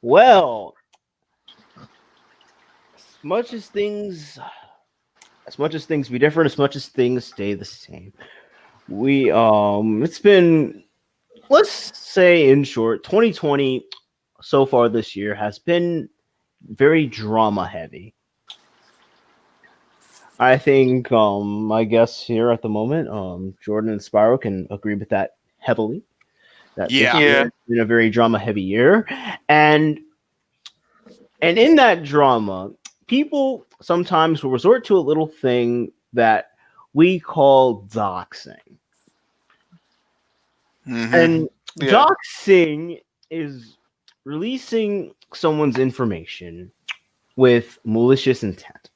Well, as much as things, as much as things be different, as much as things stay the same. It's been, let's say in short, 2020 so far this year has been very drama heavy. I think my guests here at the moment, Jordan and Spyro, can agree with that heavily. That this Yeah. year Yeah. has been a very drama heavy year, and and in that drama, people sometimes will resort to a little thing that we call doxing. Hmm. And Yeah. doxing is releasing someone's information with malicious intent.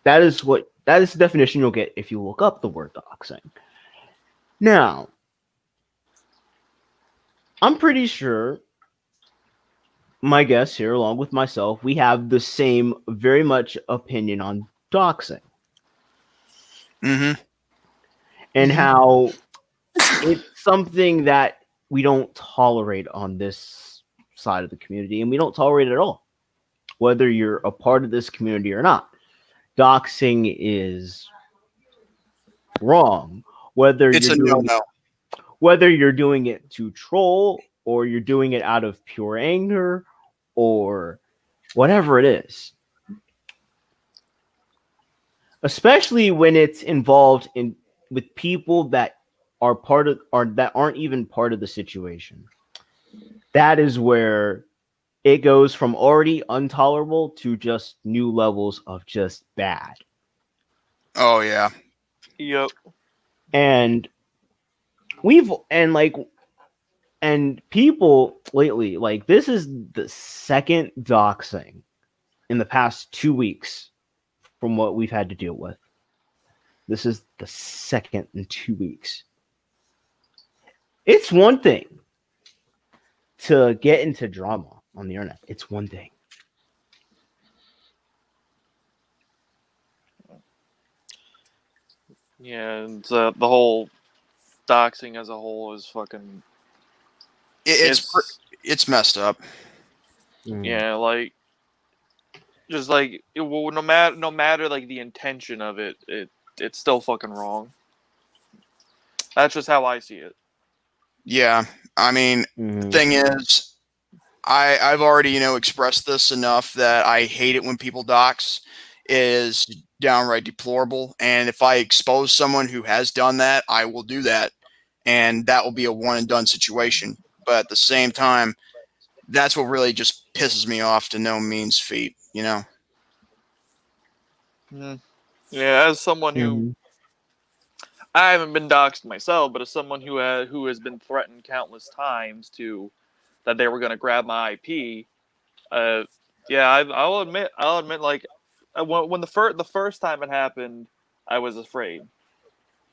That is the definition you'll get if you look up the word doxing. Now, I'm pretty sure my guests here, along with myself, we have the same very much opinion on doxing Hmm. and Hmm. how it's something that we don't tolerate on this side of the community, and we don't tolerate it at all, whether you're a part of this community or not. Doxing is wrong, whether It's you're a doing no-no. whether you're doing it to troll or you're doing it out of pure anger or whatever it is, especially when it's involved in with people that are part of or that aren't even part of the situation. That is where it goes from already intolerable to just new levels of just bad. Oh yeah. Yep. And we've and people lately, like, this is the second doxing in the past 2 weeks from what we've had to deal with. This is the second in 2 weeks. It's one thing to get into drama on the internet. It's one thing. Yeah, and the whole doxing as a whole is fucking. It's It's it's messed up. Mm. yeah, like just like no matter like the intention of it's still fucking wrong. That's just how I see it. Yeah. I mean, the Mhm. thing is, I've already expressed this enough that I hate it when people dox. It is downright deplorable, and if I expose someone who has done that, I will do that, and that will be a one and done situation. But at the same time, that's what really just pisses me off to no means feet. Mm. Yeah, as someone who Mhm. I haven't been doxxed myself, but as someone who has been threatened countless times to that they were going to grab my IP, uh, yeah, I'll admit, like when the first time it happened, I was afraid.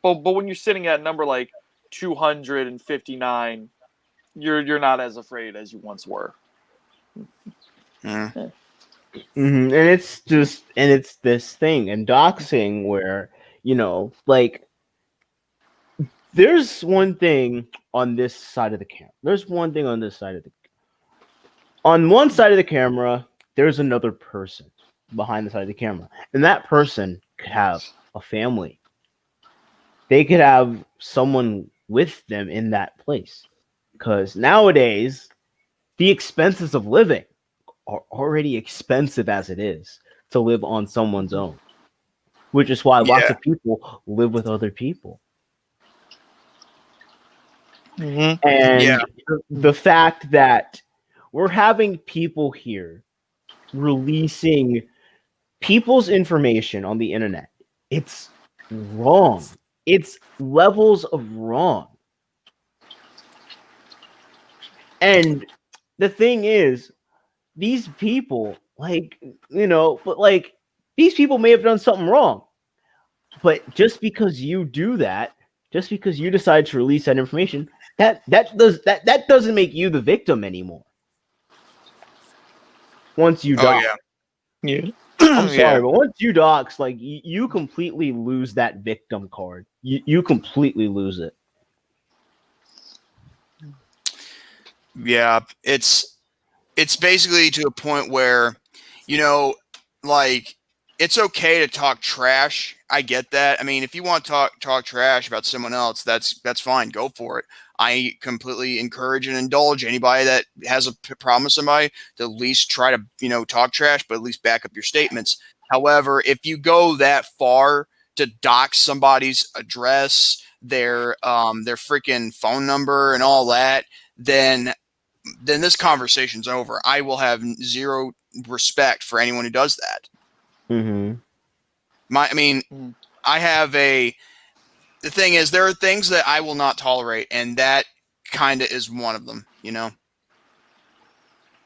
But when you're sitting at number like 259, you're not as afraid as you once were. Mm. And it's this thing and doxing where, like, there's one thing on this side of the camera. There's one thing on this side of the on one side of the camera, there's another person behind the side of the camera. And that person could have a family. They could have someone with them in that place. Because nowadays, the expenses of living are already expensive as it is to live on someone's own, which is why lots Yeah. of people live with other people. Mm-hmm. Yeah. And the fact that we're having people here releasing people's information on the internet, it's wrong. It's levels of wrong. And the thing is, these people, like, but like, these people may have done something wrong. But just because you do that, just because you decide to release that information, that doesn't make you the victim anymore. Once you Oh dox, yeah. Yeah. I'm Yeah. sorry, but once you dox, like, you completely lose that victim card. You completely lose it. Yeah. It's it's basically to a point where, like, it's okay to talk trash. I get that. I mean, if you want to talk trash about someone else, that's fine. Go for it. I completely encourage and indulge anybody that has a problem with somebody to at least try to, talk trash, but at least back up your statements. However, if you go that far to dox somebody's address, their freaking phone number and all that, then this conversation's over. I will have zero respect for anyone who does that. Mm-hmm. I have the thing is, there are things that I will not tolerate, and that kind of is one of them,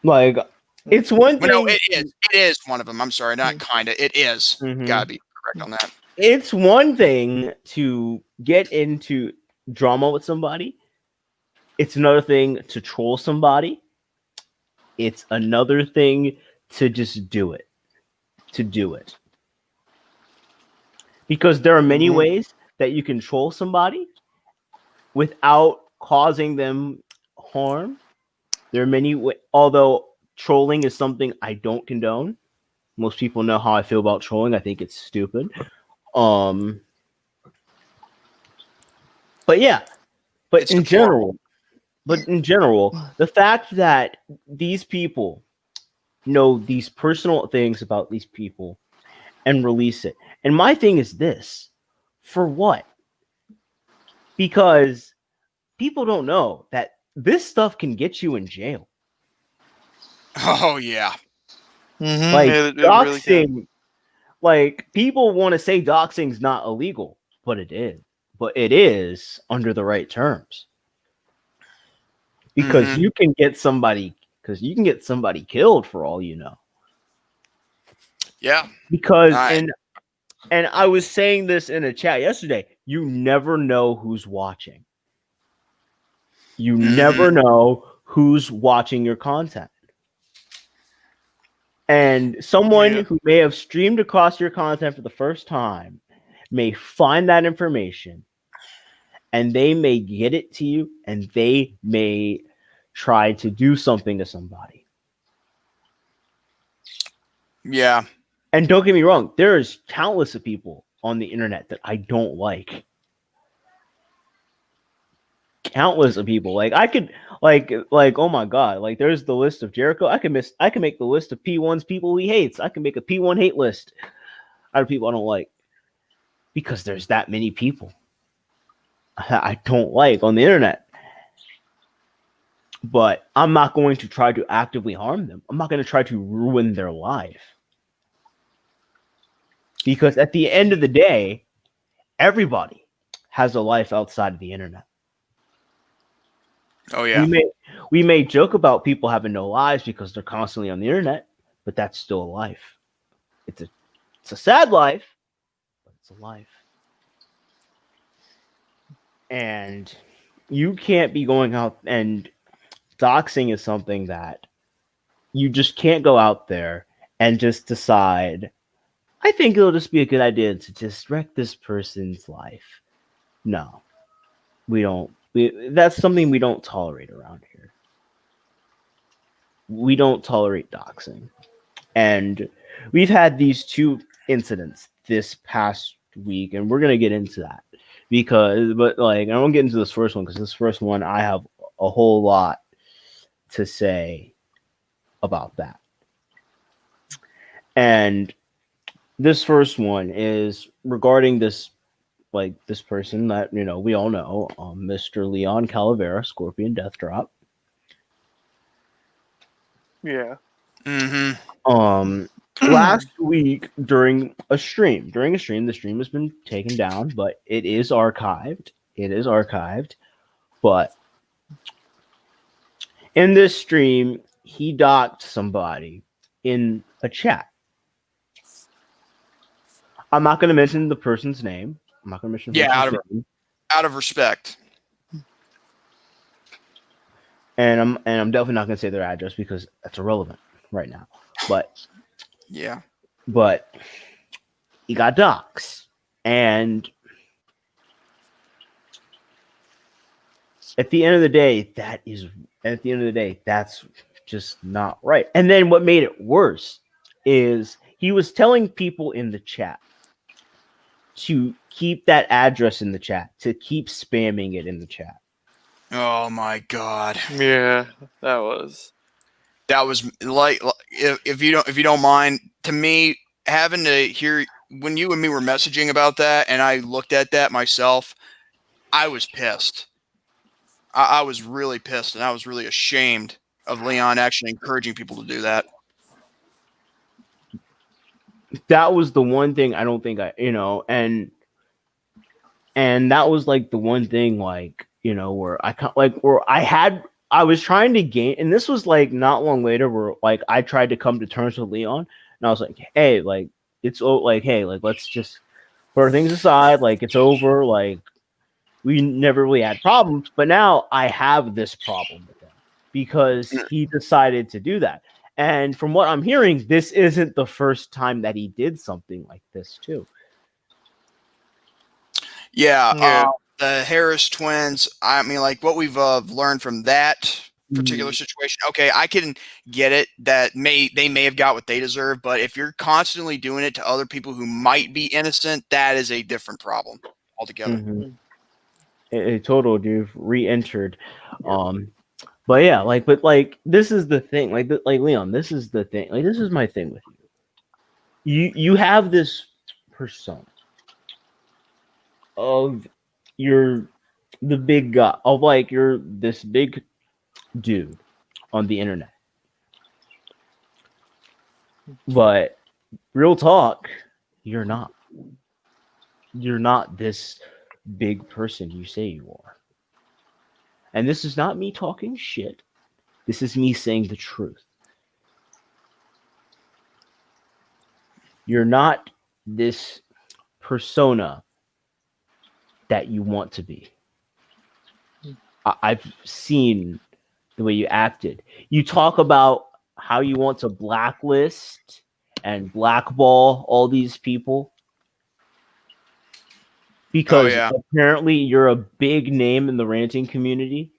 Like, it's one Well, no, thing. it is one of them. I'm sorry, not kind of. It is. Mhm. Gotta be correct on that. It's one thing to get into drama with somebody. It's another thing to troll somebody. It's another thing to just do it. Because there are many ways that you can troll somebody without causing them harm. There are many ways, although trolling is something I don't condone. Most people know how I feel about trolling. I think it's stupid. But yeah, but It's in deplorable. general, the fact that these people know these personal things about these people and release it. And my thing is this: for what? Because people don't know that this stuff can get you in jail. Oh yeah. Like it really can. doxing, like people want to say doxing's not illegal, but it is. But it is under the right terms. Because you can get somebody killed for all you know. Yeah. Because and I was saying this in a chat yesterday, you never know who's watching. You never know who's watching your content. And someone who may have streamed across your content for the first time may find that information and they may get it to you and they may try to do something to somebody. Yeah. And don't get me wrong, there's countless of people on the internet that I don't like. Countless of people. Like I could like oh my god, like there's the list of Jericho. I can make the list of P1's people he hates. I can make a P1 hate list out of people I don't like. Because there's that many people I don't like on the internet. But I'm not going to try to actively harm them. I'm not going to try to ruin their life. Because at the end of the day, everybody has a life outside of the internet. Oh yeah. We may joke about people having no lives because they're constantly on the internet, but that's still a life. It's a sad life, but it's a life. And you can't be going out, and doxing is something that you just can't go out there and just decide, I think it'll just be a good idea to just wreck this person's life. No, we don't. That's something we don't tolerate around here. We don't tolerate doxing. And we've had these two incidents this past week, and we're going to get into that. But I won't get into this first one because this first one, I have a whole lot to say about that. And this first one is regarding this person that, we all know, Mr. Leon Calavera, Scorpion Death Drop. Yeah. Last week during a stream, the stream has been taken down, but it is archived. But in this stream, he doxed somebody in a chat. I'm not going to mention the person's name. I'm not going to mention name. Out of respect. And I'm definitely not going to say their address because that's irrelevant right now. But yeah. But he got doxxed. And at the end of the day, that's just not right. And then what made it worse is he was telling people in the chat to keep that address in the chat, to keep spamming it in the chat. Oh my God. Yeah, that was. That was like if you don't mind, to me, having to hear when you and me were messaging about that and I looked at that myself, I was pissed. I was really pissed, and I was really ashamed of Leon actually encouraging people to do that. That was the one thing I don't think and that was like the one thing, like, where I was trying to gain, and this was like not long later where like I tried to come to terms with Leon, and I was like, hey, like hey, like let's just put things aside, like it's over, like we never really had problems, but now I have this problem with him because he decided to do that. And from what I'm hearing, this isn't the first time that he did something like this too. Yeah, the Harris twins. I mean, like what we've learned from that particular situation. Okay, I can get it that they may have got what they deserve, but if you're constantly doing it to other people who might be innocent, that is a different problem altogether. Mm-hmm. A total you've re-entered. But yeah, but this is the thing, like Leon, this is the thing, like this is my thing with you have this persona of you're the big guy, of like you're this big dude on the internet, but real talk, you're not this big person you say you are. And this is not me talking shit. This is me saying the truth. You're not this persona that you want to be. I've seen the way you acted. You talk about how you want to blacklist and blackball all these people because apparently you're a big name in the ranting community.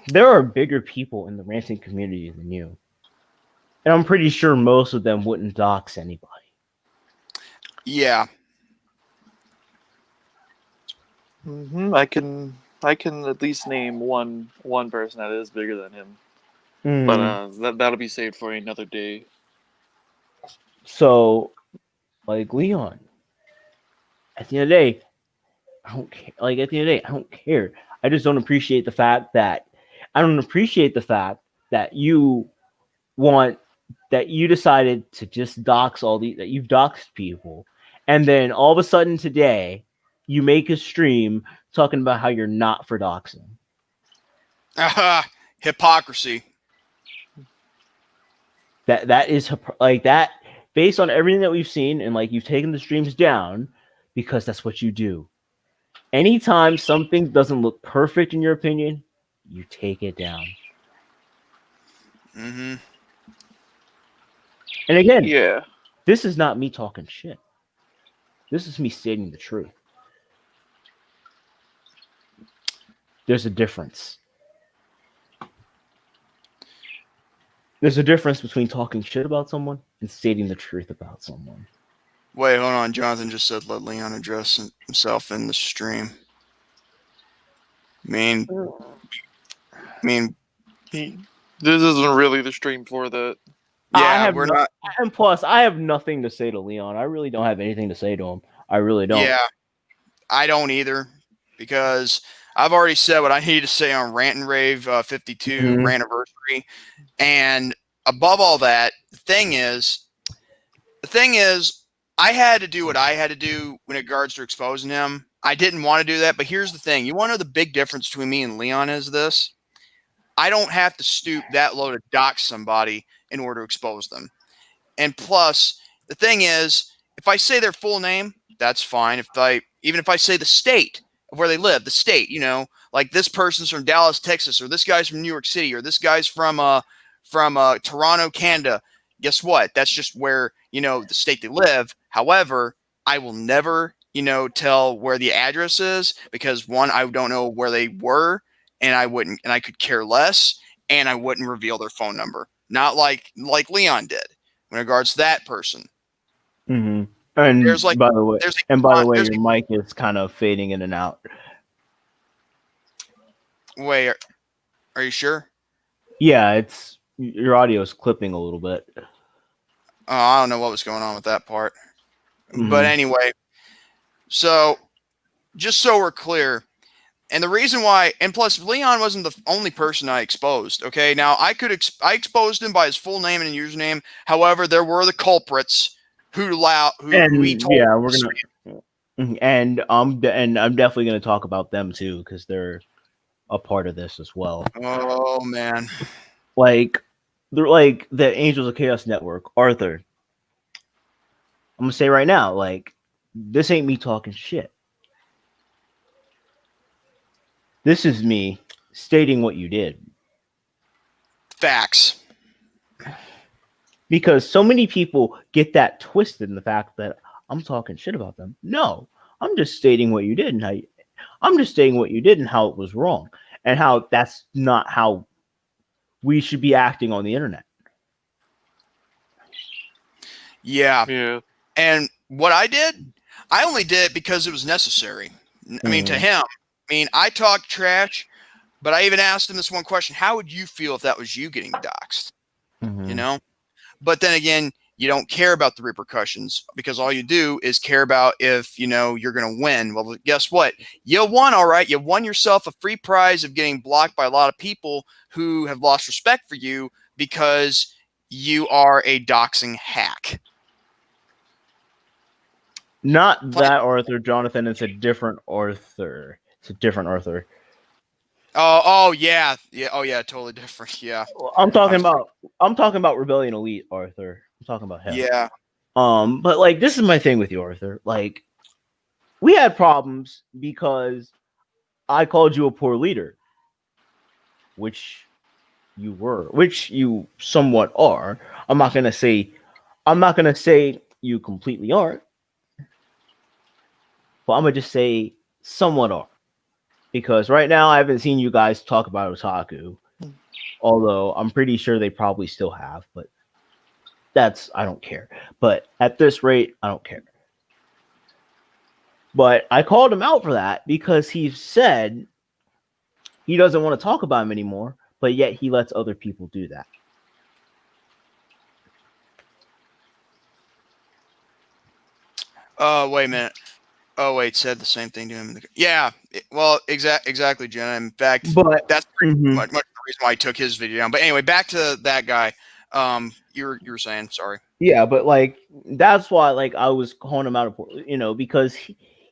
There are bigger people in the ranting community than you. And I'm pretty sure most of them wouldn't dox anybody. Yeah. Mm-hmm. I can at least name one person that is bigger than him. But that'll be saved for another day. So, like Leon, at the end of the day, I don't care. Like at the end of the day, I don't care. I just don't appreciate the fact that you decided to just dox that you've doxed people, and then all of a sudden today you make a stream talking about how you're not for doxing. Hypocrisy. That is like that based on everything that we've seen, and like you've taken the streams down because that's what you do. Anytime something doesn't look perfect in your opinion, you take it down. Mm-hmm. And again, this is not me talking shit. This is me stating the truth. There's a difference. There's a difference between talking shit about someone and stating the truth about someone. Wait, hold on. Jonathan just said let Leon address himself in the stream. I mean, this isn't really the stream for that. Yeah, we're not. And plus, I have nothing to say to Leon. I really don't have anything to say to him. I really don't. Yeah, I don't either, because I've already said what I need to say on Rant and Rave 52 Rantiversary. And above all that, the thing is, I had to do what I had to do in regards to exposing him. I didn't want to do that, but here's the thing. You want to know the big difference between me and Leon is this? I don't have to stoop that low to dox somebody in order to expose them. And plus, the thing is, if I say their full name, that's fine. Even if I say the state of where they live, the state, like this person's from Dallas, Texas, or this guy's from New York City, or this guy's from Toronto, Canada. Guess what? That's just where, the state they live. However, I will never, tell where the address is because one, I don't know where they were, and I could care less, and I wouldn't reveal their phone number. Not like Leon did in regards to that person. Mm-hmm. And There's like by the way, there's your mic is kind of fading in and out. wait, are you sure? Yeah, it's your audio is clipping a little bit. Oh, I don't know what was going on with that part. Mm-hmm. But anyway, so just so we're clear, and the reason why, and plus Leon wasn't the only person I exposed. Okay, now I exposed him by his full name and username. However, there were the culprits who he told. Yeah, we're gonna, and I'm definitely gonna talk about them too because they're a part of this as well. Oh man, Like they're like the Angels of Chaos Network, Arthur. I'm gonna say right now, like this ain't me talking shit. This is me stating what you did. facts. Because so many people get that twisted in the fact that I'm talking shit about them. No, I'm just stating what you did and I'm just stating what you did and how it was wrong and how that's not how we should be acting on the internet. Yeah. And what I did, I only did it because it was necessary. I mean, to him, I talked trash, but I even asked him this one question: how would you feel if that was you getting doxxed? Mm-hmm. But then again, you don't care about the repercussions because all you do is care about if you're going to win. Well, guess what? You won, all right. You won yourself a free prize of getting blocked by a lot of people who have lost respect for you because you are a doxing hack. Not that Arthur, Jonathan. It's a different Arthur. It's a different Arthur. Oh yeah. Oh yeah, totally different. Yeah. I'm talking about Rebellion Elite Arthur. I'm talking about him. Yeah. But like this is my thing with you, Arthur. Like we had problems because I called you a poor leader, which you somewhat are. I'm not gonna say you completely aren't, but I'm gonna just say somewhat are. Because right now I haven't seen you guys talk about Otaku. Although I'm pretty sure they probably still have, but I don't care. But at this rate, I don't care. But I called him out for that because he said he doesn't want to talk about him anymore, but yet he lets other people do that. Wait a minute. Oh wait, said the same thing to him. Yeah. Well, exactly, Jenna. In fact, that's much the reason why I took his video down. But anyway, back to that guy. You were saying, sorry. Yeah, but like that's why like I was calling him out of because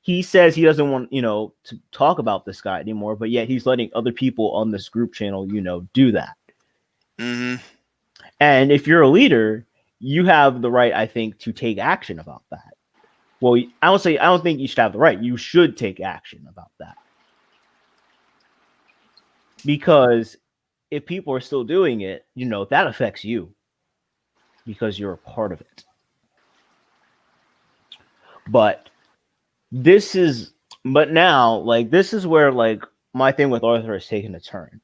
he says he doesn't want to talk about this guy anymore, but yet he's letting other people on this group channel do that. Mm-hmm. And if you're a leader, you have the right, I think, to take action about that. Well, I don't think you should have the right. You should take action about that. Because if people are still doing it, that affects you because you're a part of it. But now, like, this is where, like, my thing with Arthur has taken a turn.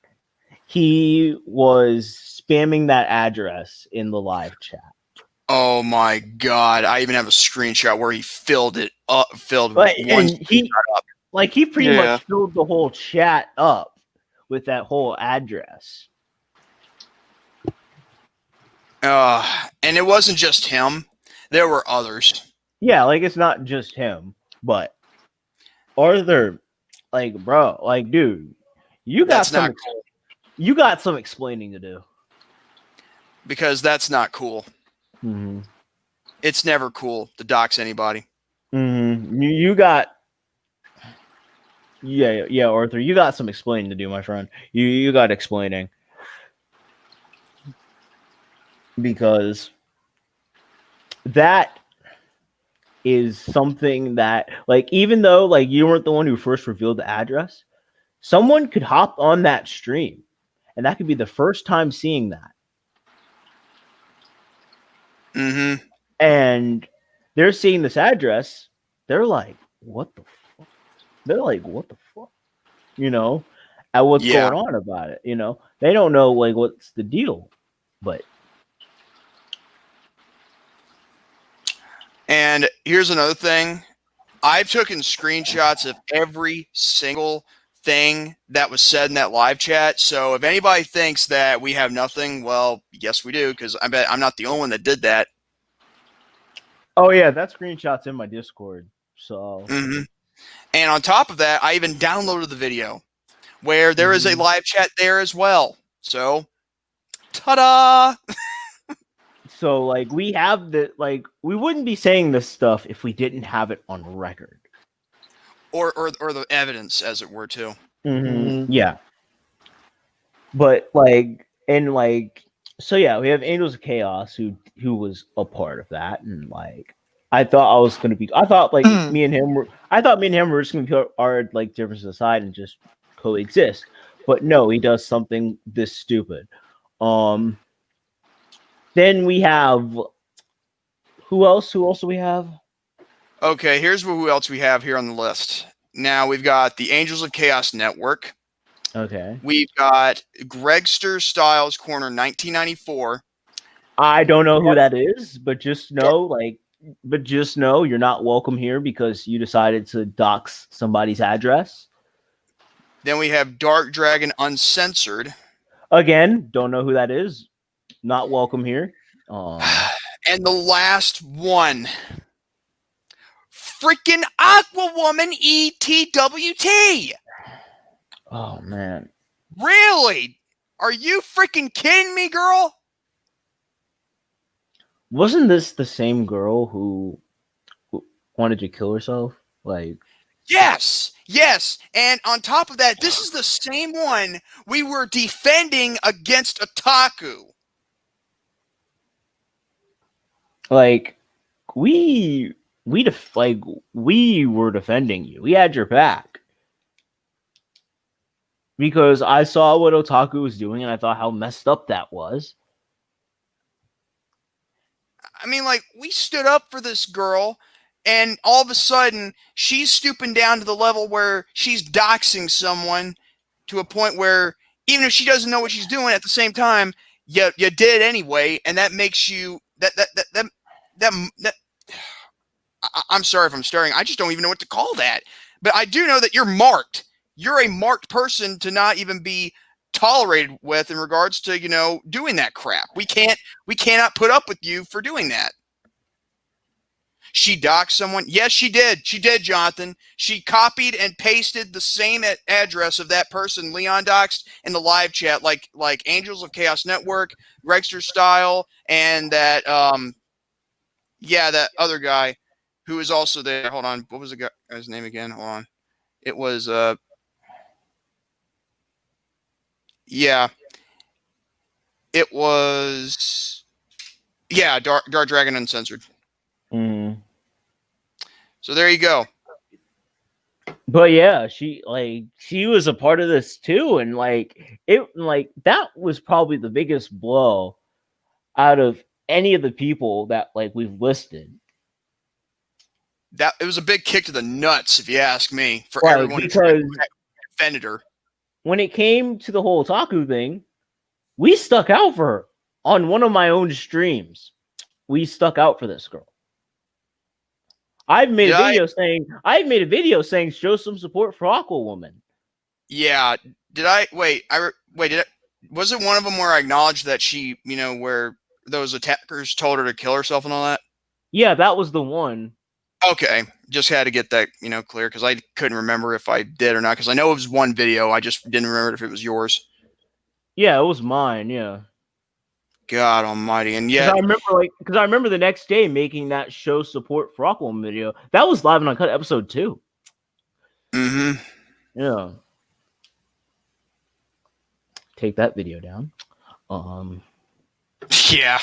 He was spamming that address in the live chat. Oh my god! I even have a screenshot where he filled it up, he pretty much filled the whole chat up with that whole address. And it wasn't just him; there were others. Yeah, like it's not just him, but Arthur, like, bro, like, dude, you got some explaining to do. Because that's not cool. Mm-hmm. It's never cool to dox anybody. Mm-hmm. You got, yeah, Arthur, you got some explaining to do, my friend. You got explaining because that is something that, like, even though like you weren't the one who first revealed the address, someone could hop on that stream, and that could be the first time seeing that. Mm-hmm. And they're seeing this address. They're like, what the fuck? They're like, what the fuck? You know, at what's Yeah. going on about it. You know, they don't know like what's the deal, but And here's another thing. I've taken screenshots of every single thing that was said in that live chat. So if anybody thinks that we have nothing, well, yes, we do, because I bet I'm not the only one that did that. oh yeah, that screenshot's in my Discord. So Mm-hmm. And on top of that, I even downloaded the video where there is a live chat there as well. So, ta-da! so like we have the like we wouldn't be saying this stuff if we didn't have it on record. Or the evidence, as it were, too. Yeah. But like and like so yeah, we have Angels of Chaos who was a part of that, and like I thought like me and him were just gonna put our like differences aside and just coexist. But no, he does something this stupid. Then we have who else? Who else do we have? Okay, here's who else we have here on the list. Now we've got the Angels of Chaos Network. Okay. We've got Gregster Styles Corner 1994. I don't know who that is, but just know you're not welcome here because you decided to dox somebody's address. Then we have Dark Dragon Uncensored. Again, don't know who that is. Not welcome here. And the last one. Freaking Aquawoman ETWT. Oh man. Really? Are you freaking kidding me, girl? Wasn't this the same girl who wanted to kill herself? Like Yes. Yes. And on top of that, this is the same one we were defending against Otaku. like we were defending you. We had your back. Because I saw what Otaku was doing and I thought how messed up that was. I mean, like, we stood up for this girl, and all of a sudden, she's stooping down to the level where she's doxing someone to a point where, even if she doesn't know what she's doing at the same time, you did anyway, and that makes you I'm sorry if I'm staring. I just don't even know what to call that. But I do know that you're marked. You're a marked person to not even be tolerated with in regards to, doing that crap. We cannot put up with you for doing that. She doxed someone. Yes, she did. She did, Jonathan. She copied and pasted the same address of that person Leon doxed in the live chat, like Angels of Chaos Network, Gregster Style, and that that other guy who was also there. Hold on. What was the guy's name again? Hold on. It was it was Dark Dragon Uncensored. So there you go. But yeah, she was a part of this too, and that was probably the biggest blow out of any of the people that we've listed. That it was a big kick to the nuts, if you ask me, for everyone because who defended her. When it came to the whole Otaku thing, we stuck out for her on one of my own streams. We stuck out for this girl. I've made a video saying show some support for Aquawoman. Yeah. Did I wait? Was it one of them where I acknowledged that she, where those attackers told her to kill herself and all that? Yeah, that was the one. Okay. Just had to get that, clear because I couldn't remember if I did or not because I know it was one video. I just didn't remember if it was yours. Yeah, it was mine. Yeah. God Almighty, and yet because I remember the next day making that show support for Aquawoman video. That was Live and Uncut episode 2. Mm-hmm. Yeah. Take that video down. Yeah.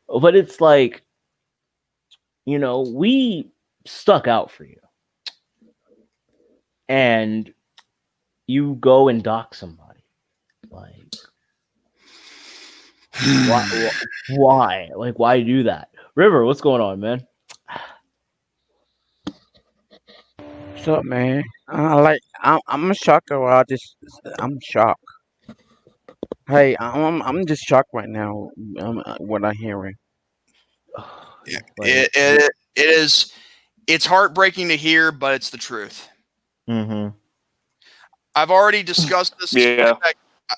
But it's we stuck out for you. And you go and dox somebody. Why? Why do that? River, what's going on, man? What's up, man? I'm a shocker. I'm shocked. Hey, I'm just shocked right now. What I'm hearing. Yeah, Like, it is. It's heartbreaking to hear, but it's the truth. mm-hmm. I've already discussed this. Yeah.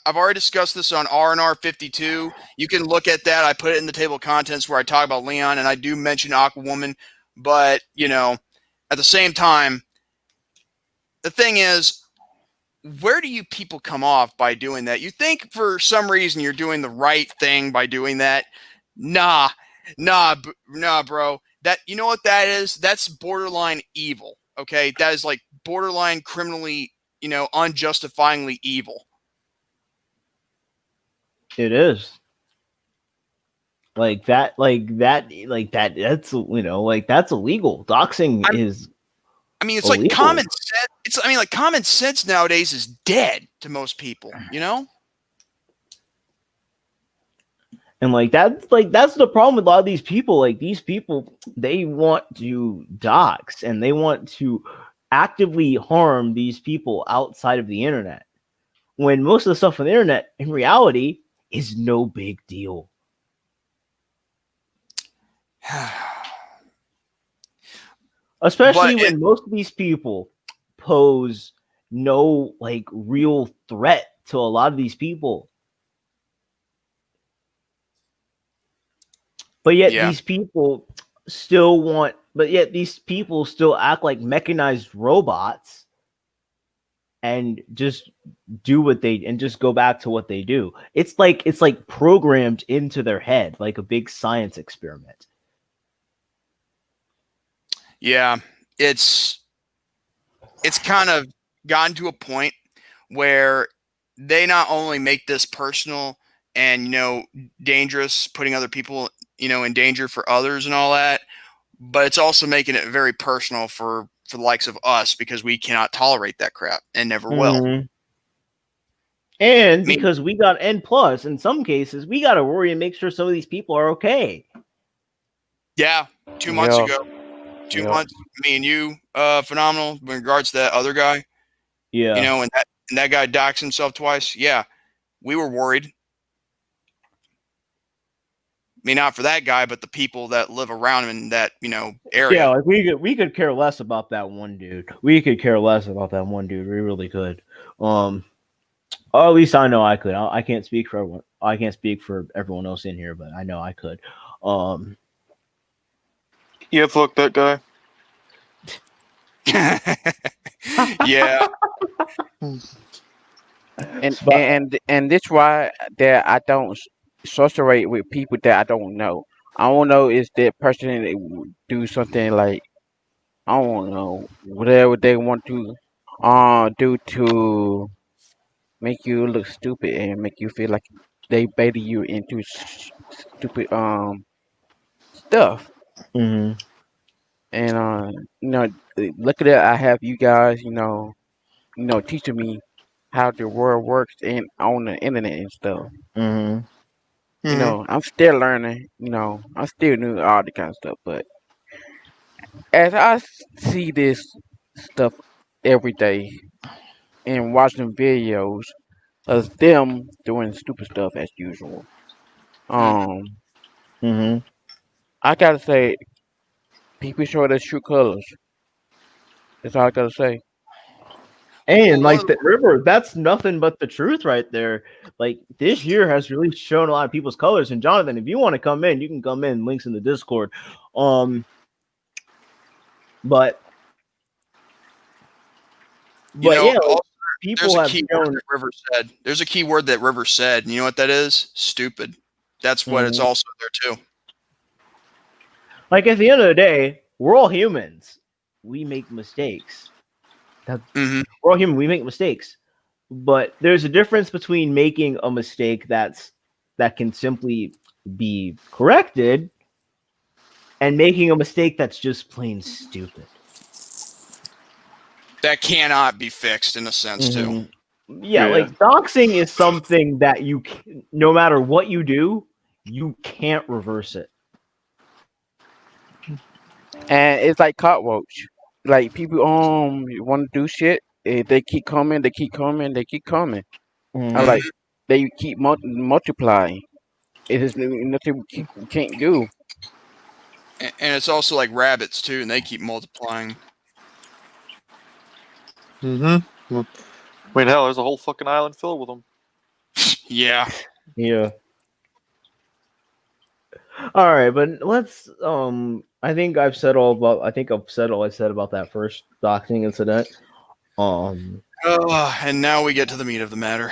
I've already discussed this on R&R 52. You can look at that. I put it in the table of contents where I talk about Leon, and I do mention Aquawoman. But, at the same time, the thing is, where do you people come off by doing that? You think for some reason you're doing the right thing by doing that? Nah, nah, bro. That, you know what that is? That's borderline evil. Okay, that is like borderline criminally, unjustifiably evil. It is. Like that, that's that's illegal. Doxing is I mean, it's like illegal. common sense. Like common sense nowadays is dead to most people, And that's the problem with a lot of these people. Like these people, they want to dox and they want to actively harm these people outside of the internet. When most of the stuff on the internet, in reality, is no big deal. Especially when most of these people pose no real threat to a lot of these people. But yet these people still act like mechanized robots and just just go back to what they do. It's like programmed into their head like a big science experiment. Yeah, it's kind of gotten to a point where they not only make this personal and dangerous, putting other people in danger for others and all that, but it's also making it very personal for the likes of us because we cannot tolerate that crap and never will. And because we got N+, in some cases, we got to worry and make sure some of these people are okay. Yeah, 2 months ago. 2 months, me and you, phenomenal in regards to that other guy. Yeah. And that guy doxed himself twice. Yeah, we were worried. I mean, not for that guy, but the people that live around him in that, area. Yeah, like we could care less about that one dude. We could care less about that one dude. We really could. Or at least I know I could. I can't speak for everyone. I can't speak for everyone else in here, but I know I could. Yeah, fuck that guy. Yeah. And this why that I don't associate with people that I don't know. I don't know is that person that do something like I don't know whatever they want to do to make you look stupid and make you feel like they baited you into stupid stuff. Mm-hmm. And look at it. I have you guys, teaching me how the world works and on the internet and stuff. Mm-hmm. I'm still learning. I'm still new all the kind of stuff. But as I see this stuff every day and watching videos of them doing stupid stuff as usual, Mm-hmm. I gotta say, people show their true colors. That's all I gotta say. And the River, that's nothing but the truth right there. Like this year has really shown a lot of people's colors. And Jonathan, if you want to come in, you can come in. Links in the Discord. But yeah, people have shown. River said. There's a key word that River said. And you know what that is? Stupid. That's what it's also there too. Like at the end of the day, we're all humans. We make mistakes. We're all human. We make mistakes, but there's a difference between making a mistake that can simply be corrected and making a mistake that's just plain stupid. That cannot be fixed in a sense too. Yeah, like doxing is something that no matter what you do, you can't reverse it. And it's like cockroach. like people want to do shit. They keep coming. They keep coming. They keep coming. I Mm. like they keep multiplying. It is nothing we can't do. And it's also like rabbits too, and they keep multiplying. Mm-hmm. I mean, hell, there's a whole fucking island filled with them. Yeah. Yeah. All right, but let's. I think I've said all about. I think I've said all I said about that first doxing incident. Um. And now we get to the meat of the matter.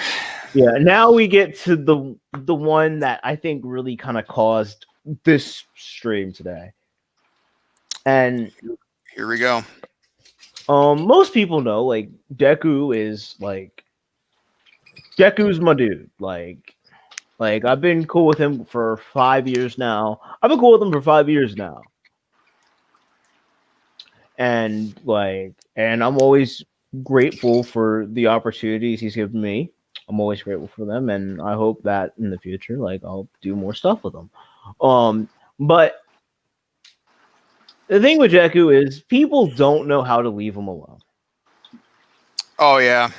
Yeah. Now we get to the one that I think really kind of caused this stream today, and Here we go. most people know like Deku's my dude. Like I've been cool with him for 5 years now. I've been cool with him for 5 years now. And I'm always grateful for the opportunities he's given me. I'm always grateful for them, and I hope that in the future, like I'll do more stuff with him. But the thing with Deku is people don't know how to leave him alone. Oh yeah.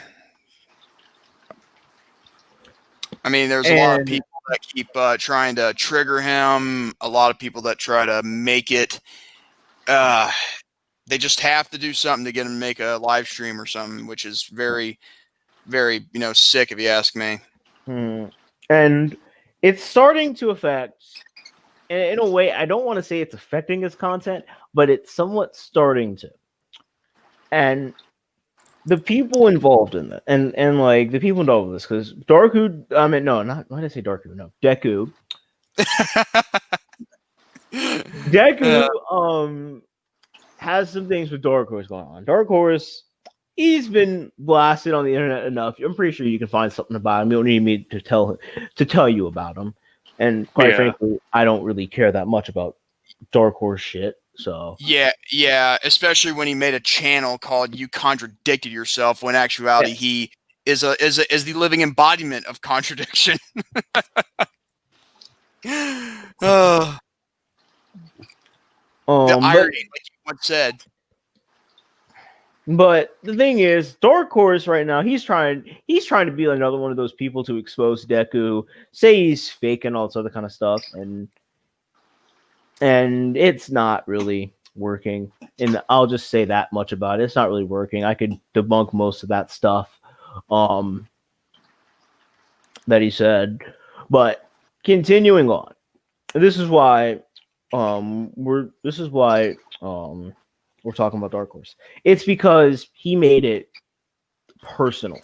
I mean, there's a lot of people that keep trying to trigger him. A lot of people that try to make it. They just have to do something to get him to make a live stream or something, which is very, very sick if you ask me. And it's starting to affect. In a way, I don't want to say it's affecting his content, but it's somewhat starting to. And the people involved in it, and like the people involved in this, because Darku, I mean, no, not why did I say Darku? No, Deku. Deku, has some things with Dark Horse going on. Dark Horse, he's been blasted on the internet enough. I'm pretty sure you can find something about him. You don't need me to tell you about him. And quite frankly, I don't really care that much about Dark Horse shit. So yeah, especially when he made a channel called "You Contradicted Yourself," when in actuality he is the living embodiment of contradiction. The irony, like you once said. But the thing is, Dark Horse right now, he's trying to be another one of those people to expose Deku, say he's fake and all this other kind of stuff, and it's not really working. And I'll just say that much about it. It's not really working. I could debunk most of that stuff that he said. But continuing on. This is why we're talking about Dark Horse. It's because he made it personal.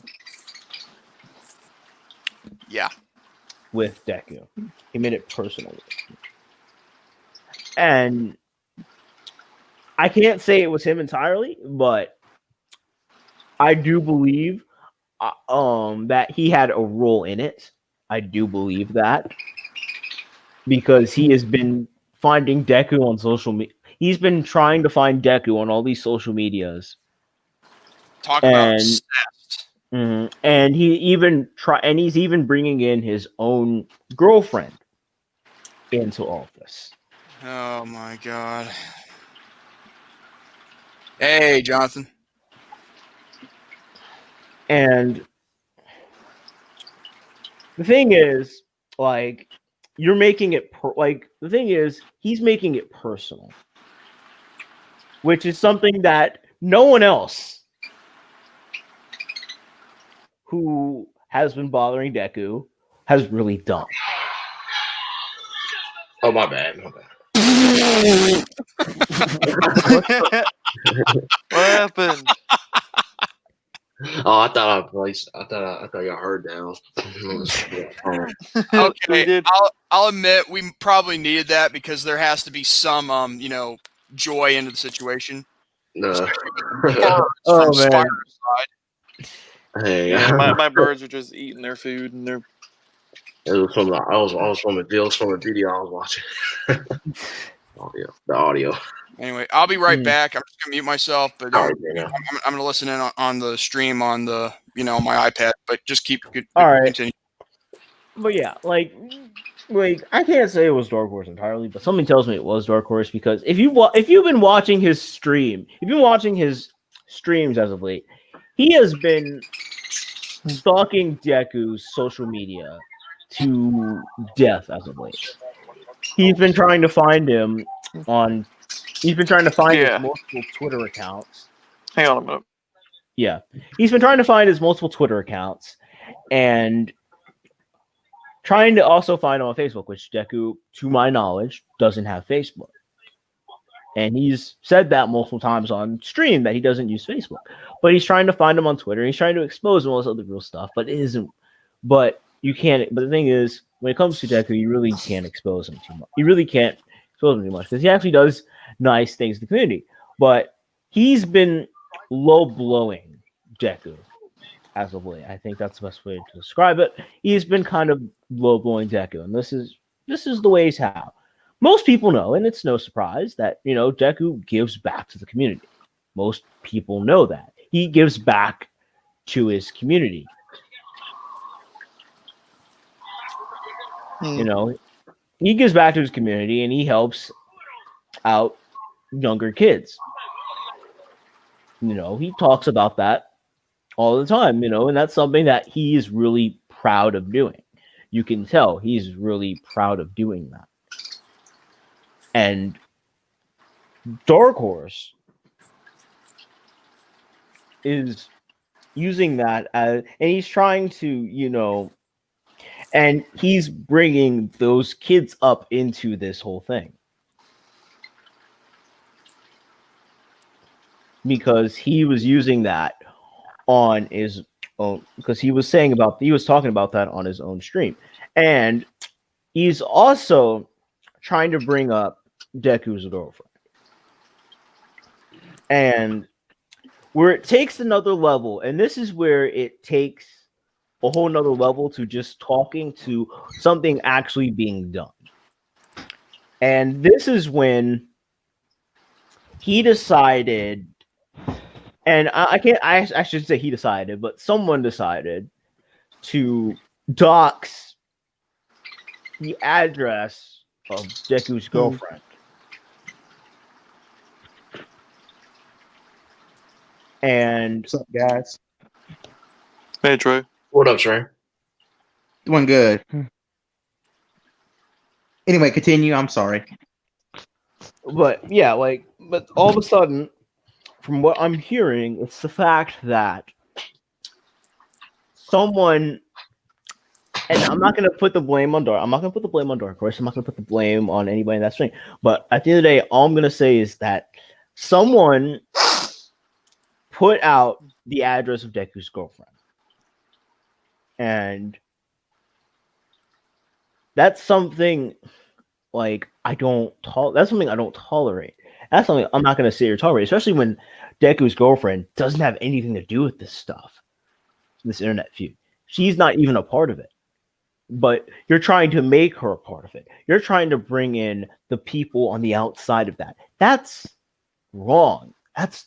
Yeah. With Deku. He made it personal. And I can't say it was him entirely, but I do believe that he had a role in it. I do believe that. Because he has been finding Deku on social media. He's been trying to find Deku on all these social medias. Talk about obsessed. And he's even bringing in his own girlfriend into all this. Oh my god. Hey, Jonathan. And the thing is, like, you're making it the thing is, he's making it personal, which is something that no one else who has been bothering Deku has really done. Oh, my bad. What happened? Oh, I thought y'all heard that. Okay, I'll admit we probably needed that because there has to be some joy into the situation. No. Oh man. Hey, yeah, my birds are just eating their food and they're. It was from a video I was watching. The audio. Anyway, I'll be right back. I'm just gonna mute myself, but All right, I'm gonna listen in on the stream on the my iPad. But just keep all right. continue. But yeah, like like I can't say it was Dark Horse entirely, but something tells me it was Dark Horse because if you've been watching his stream, if you've been watching his streams as of late, he has been stalking Deku's social media to death as of late. He's been trying to find him on. He's been trying to find his Yeah. multiple Twitter accounts. Hang on a minute. Yeah, he's been trying to find his multiple Twitter accounts and trying to also find him on Facebook, which Deku, to my knowledge, doesn't have Facebook. And he's said that multiple times on stream that he doesn't use Facebook. But he's trying to find him on Twitter. He's trying to expose him all this other real stuff, but it isn't. But you can't. But the thing is, when it comes to Deku, you really can't expose him too much. You really can't expose him too much because he actually does nice things in the community. But he's been low blowing Deku as of late. I think that's the best way to describe it. He's been kind of low blowing Deku, and this is the ways how. Most people know, and it's no surprise that Deku gives back to the community. Most people know that he gives back to his community. He gives back to his community, and he helps out younger kids. He talks about that all the time. And that's something that he is really proud of doing. You can tell he's really proud of doing that. And Dark Horse is using that and he's trying to, and he's bringing those kids up into this whole thing. Because he was using that on his own, because he was talking about that on his own stream. And he's also trying to bring up Deku's girlfriend. And where it takes another level, and this is where it takes a whole nother level to just talking to something actually being done. And this is when he decided, and I should say he decided, but someone decided to dox the address of Deku's girlfriend. And What's up, guys? Hey, Trey. What up, Trey? Doing good. Anyway, continue. I'm sorry. But yeah, but all of a sudden, from what I'm hearing, it's the fact that someone, and I'm not gonna put the blame on Dark. I'm not gonna put the blame on Dark Horse. I'm not gonna put the blame on anybody in that string. But at the end of the day, all I'm gonna say is that someone put out the address of Deku's girlfriend, and that's something that's something I don't tolerate. That's something I'm not going to sit here tolerate, especially when Deku's girlfriend doesn't have anything to do with this stuff, this internet feud. She's not even a part of it. But you're trying to make her a part of it. You're trying to bring in the people on the outside of that. That's wrong. That's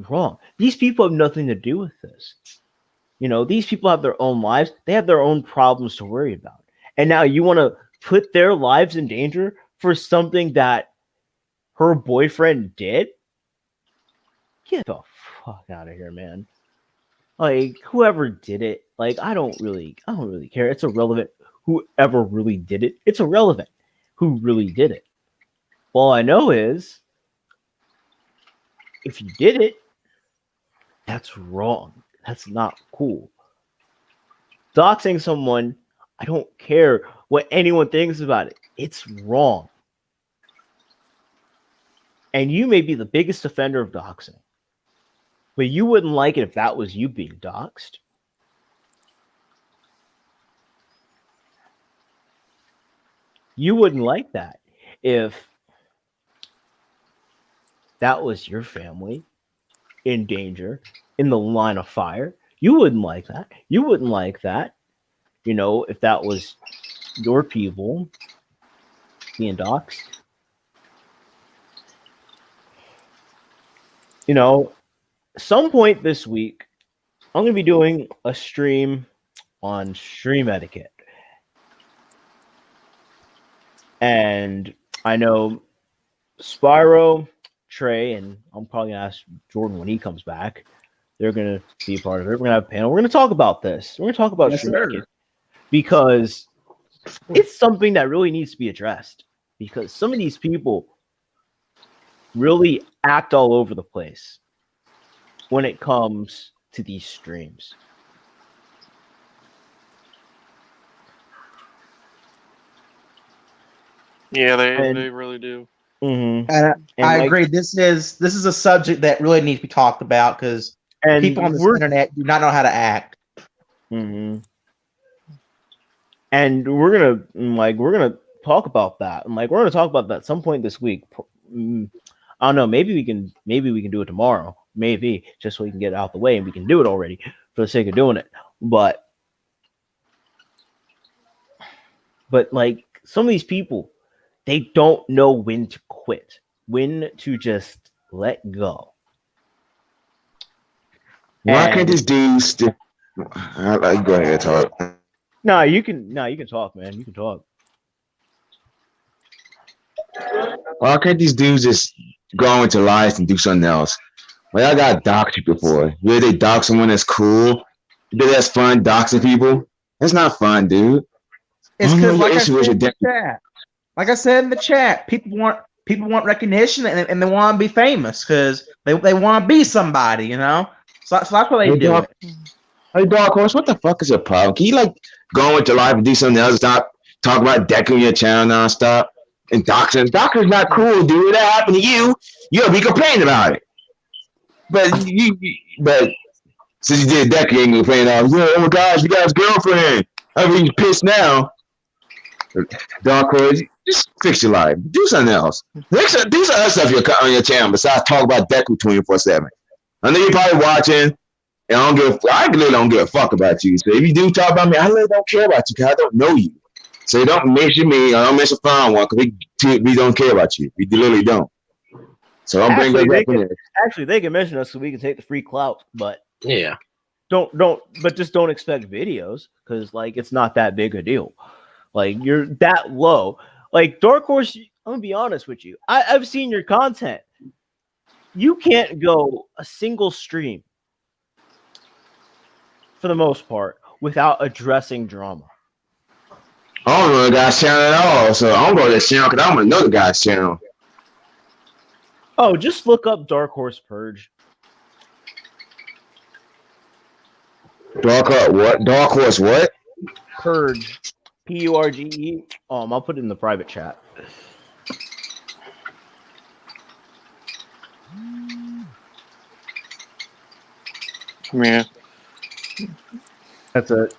wrong. These people have nothing to do with this. These people have their own lives. They have their own problems to worry about. And now you want to put their lives in danger for something that her boyfriend did? Get the fuck out of here, man. Whoever did it, I don't really care. It's irrelevant. Whoever really did it, it's irrelevant who really did it. All I know is if you did it, that's wrong. That's not cool. Doxing someone, I don't care what anyone thinks about it. It's wrong. And you may be the biggest offender of doxing, but you wouldn't like it if that was you being doxed. You wouldn't like that if that was your family in danger, in the line of fire. You wouldn't like that. You wouldn't like that, if that was your people being doxxed. Some point this week, I'm going to be doing a stream on stream etiquette. And I know Spyro, Trey, and I'm probably gonna ask Jordan when he comes back. They're gonna be a part of it. We're gonna have a panel. We're gonna talk about this. We're gonna talk about Yes, stream sir. etiquette because it's something that really needs to be addressed. Because some of these people really act all over the place when it comes to these streams. Yeah, And- they really do. Mm-hmm. And And I like- agree. This is a subject that really needs to be talked about because And people on this we're internet do not know how to act. Mm-hmm. And we're gonna talk about that, and we're gonna talk about that at some point this week. I don't know. Maybe we can do it tomorrow. Maybe just so we can get it out the way and we can do it already for the sake of doing it. But like some of these people, they don't know when to quit, when to just let go. Why And- can't these dudes still? Go ahead, talk. No, you can talk, man. You can talk. Why can't these dudes just go into lives and do something else? Well, I got doxed before. Really, they dox someone that's cool. You think that's fun, doxing people? That's not fun, dude. It's I don't know because, your like I issue said with your in the damn- chat, people want recognition and they want to be famous because they want to be somebody, you know. So that's why they Hey, do dog. it. Hey, Dark Horse, what the fuck is your problem? Can you go into life and do something else? Stop talking about decking your channel nonstop and doxing. Doxing's not cool, dude. That happened to you. You'll be complaining about it. But since you did deck, you ain't complaining about. Yeah, oh my gosh, you got his girlfriend. I mean, pissed now. Dark Horse, just fix your life. Do something else. Do some other stuff on your channel besides talk about Deku 24/7. I know you're probably watching. And I really don't give a fuck about you. So if you do talk about me, I really don't care about you because I don't know you. So don't mention me or don't mention Fine One because we don't care about you. We literally don't. So don't bring Actually, us they up in there. Actually, they can mention us so we can take the free clout, but Yeah. just don't expect videos because it's not that big a deal. You're that low. Dark Horse, I'm gonna be honest with you. I've seen your content. You can't go a single stream for the most part without addressing drama. I don't know the guy's channel at all. So I don't go to this channel because I'm going to know the guy's channel. Oh, just look up Dark Horse Purge. Dark Horse what? Purge. Purge. I'll put it in the private chat. Yeah. That's it.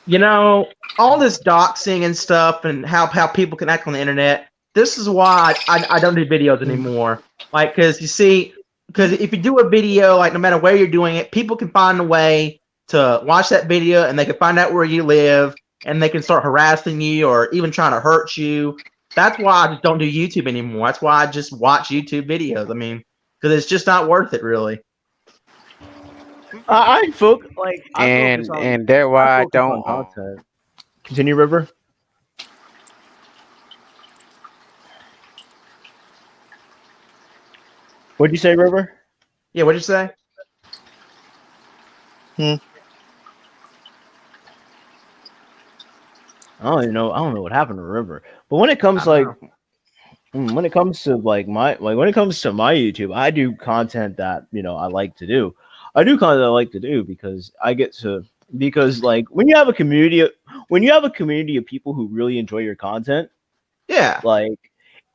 You know, all this doxing and stuff and how people can act on the internet. This is why I don't do videos anymore. Because you see, because if you do a video, no matter where you're doing it, people can find a way to watch that video and they can find out where you live and they can start harassing you or even trying to hurt you. That's why I just don't do YouTube anymore. That's why I just watch YouTube videos. I mean, because it's just not worth it, really. I focus And that's why I don't. content. Continue, River. What'd you say, River? Yeah, what'd you say? I don't even know. I don't know what happened to River. But when it comes when it comes to my YouTube, I do content that I like to do. I do content I like to do because when you have a community of people who really enjoy your content, Yeah.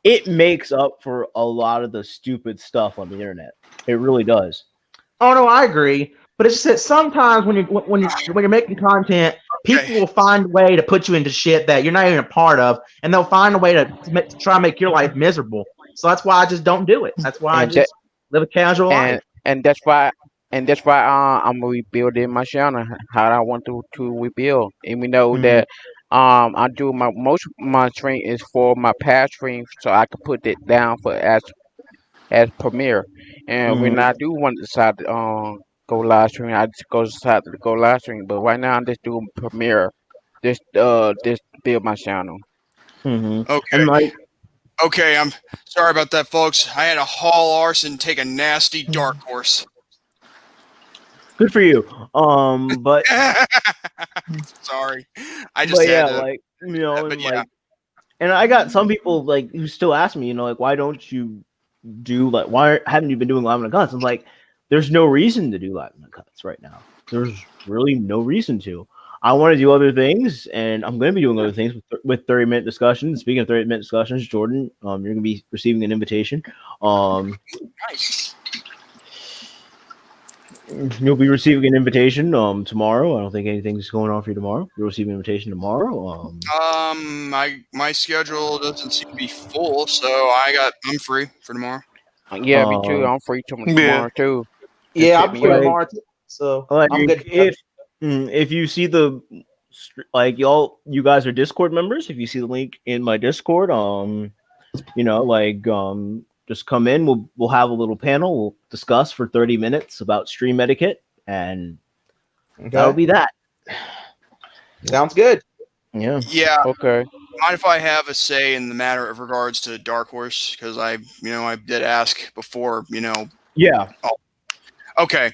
it makes up for a lot of the stupid stuff on the internet. It really does. Oh no, I agree. But it's just that sometimes when you're making content, people will find a way to put you into shit that you're not even a part of, and they'll find a way to try and make your life miserable. So that's why I just don't do it. That's why I just live a casual life. And that's why I'm rebuilding my channel how I want to rebuild. And we know that I do most of my stream is for my past stream, so I can put it down for as premiere. And when I do want to decide to go live stream, I just decide to go live stream. But right now I'm just doing premiere, just build my channel. Okay. And like, Okay, I'm sorry about that, folks. I had to haul arson take a nasty dark horse. good for you. But Sorry. I just but had yeah, to. like But and yeah. like, and I got some people like who still ask me, like, why don't you do like why haven't you been doing live in the cuts? I'm like, there's no reason to do live in the cuts right now. There's really no reason to. I want to do other things, and I'm going to be doing other things with 30-minute discussions. Speaking of 30-minute discussions, Jordan, you're going to be receiving an invitation. Nice. You'll be receiving an invitation tomorrow. I don't think anything's going on for you tomorrow. You'll receive an invitation tomorrow. My schedule doesn't seem to be full, so I'm free for tomorrow. Yeah, me too. I'm free tomorrow too. Yeah, hit I'm me free up. tomorrow too, so like I'm good. if you see the like you guys are Discord members. If you see the link in my Discord, just come in. We'll have a little panel. We'll discuss for 30 minutes about stream etiquette, and that'll be that. Sounds good. Yeah. Yeah. Okay. Mind if I have a say in the matter of regards to Dark Horse? Because I did ask before, Yeah. Okay.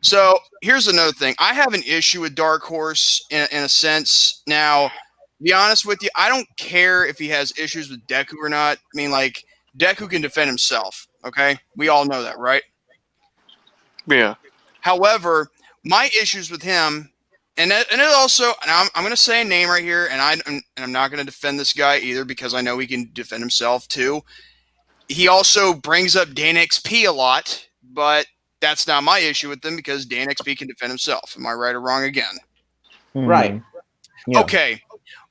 So here's another thing. I have an issue with Dark Horse in a sense. Now, to be honest with you, I don't care if he has issues with Deku or not. I mean, like, Deku can defend himself. Okay? We all know that, right? Yeah. However, my issues with him, and it also, and I'm going to say a name right here, and I'm not going to defend this guy either because I know he can defend himself too. He also brings up Dan XP a lot, but that's not my issue with him because Dan XP can defend himself. Am I right or wrong again? Right. Yeah. Okay.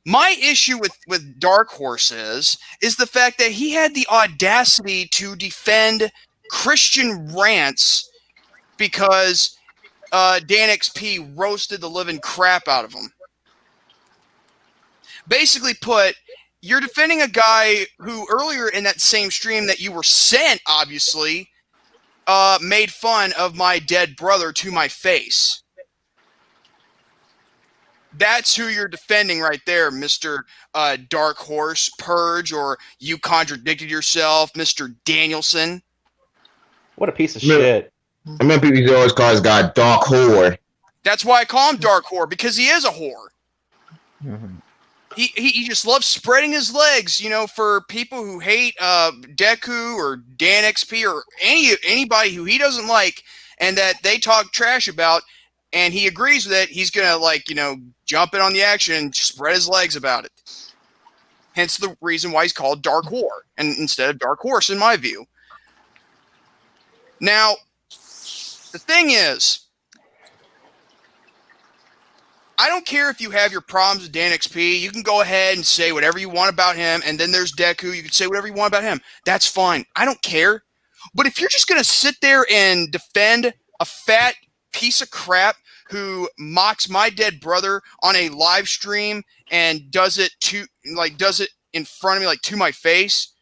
My issue with Dark Horse is the fact that he had the audacity to defend Christian Rants because Dan XP roasted the living crap out of him. Basically put, you're defending a guy who earlier in that same stream that you were sent, obviously, made fun of my dead brother to my face. That's who you're defending right there, Mr. Dark Horse Purge, or you contradicted yourself, Mr. Danielson. What a piece of Yeah. shit. I remember people used to always call this guy Dark Whore. That's why I call him Dark Whore, because he is a whore. Mhm. He just loves spreading his legs, for people who hate Deku or Dan XP or anybody who he doesn't like and that they talk trash about, and he agrees with it. He's gonna jump in on the action and spread his legs about it. Hence the reason why he's called Dark Whore and instead of Dark Horse, in my view. Now, the thing is, I don't care if you have your problems with Dan XP. You can go ahead and say whatever you want about him. And then there's Deku. You can say whatever you want about him. That's fine. I don't care. But if you're just going to sit there and defend a fat piece of crap who mocks my dead brother on a live stream and does it in front of me, like to my face,